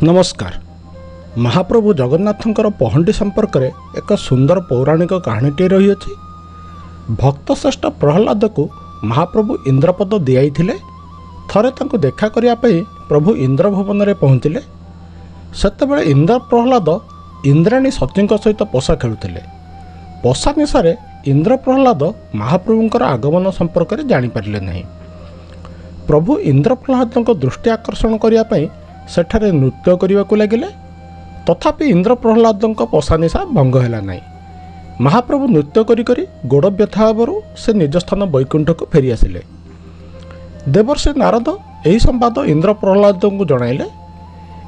नमस्कार। महाप्रभु जगन्नाथंकर पहंडी संपर्क में एक सुंदर पौराणिक कहानीटे रही अछि। भक्तश्रेष्ठ प्रहलाद को महाप्रभु इंद्रपद दियाइथिले। थरे तांको देखा करिया पई प्रभु इंद्रभवन में पहुँचले। सेतेबेले इंद्र प्रहलाद इंद्राणी सतींक सहित पशा खेलुथिले। पशा निशारे इंद्र प्रहलाद महाप्रभुंकर आगमन संपर्क में जानिपारे नहीं। प्रभु इंद्र प्रहलाद दृष्टि आकर्षण करने सेठारे नृत्य करने को लगिले। तथापि इंद्र प्रहलाद पशा निशा भंग है ना। महाप्रभु नृत्य करी गोड़ व्यथा हेबारु से निज स्थान वैकुंठ को फेरी आसिले। देवर्षि नारद यही संवाद इंद्र प्रहलाद को जणाइले।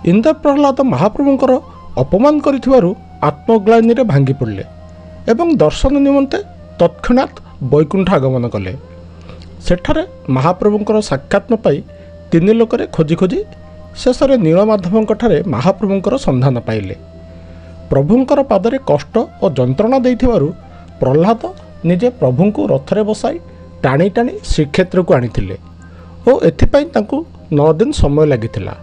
इंद्र प्रहलाद महाप्रभुंकर अपमान करिथिबारु आत्मग्लानि रे भांगी पड़ले एवं दर्शन निमंते तत्क्षणात् वैकुंठ आगमन कले। सेठारे महाप्रभुंकर साक्षात न पाई तीन लोकरे खोजी खोजी शेष में नीलमाधवंठारे महाप्रभुंकर संधान पाइले। प्रभुंकर पादरे कष्ट और जंत्रणा देइथिबारु प्रहलाद निजे प्रभुंको रथरे बसाई टाणी टाणी श्रीक्षेत्र को आनिथिले और एथिपाई तांकु 9 दिन समय लागिथिला।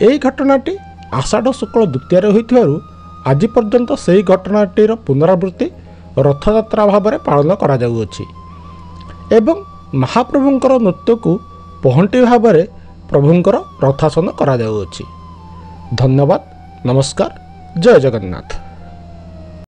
एही घटनाटी आषाढ़ शुक्ल द्वितीय होइथिबारु आज पर्यंत सेही घटनाटीर पुनरावृत्ति रथयात्रा भाव में पालन करा जाउअछि एवं महाप्रभुंकर नृत्य को पहंटी भाव में प्रभुंकर रथासन करा जाउअछि। धन्यवाद। नमस्कार। जय जगन्नाथ।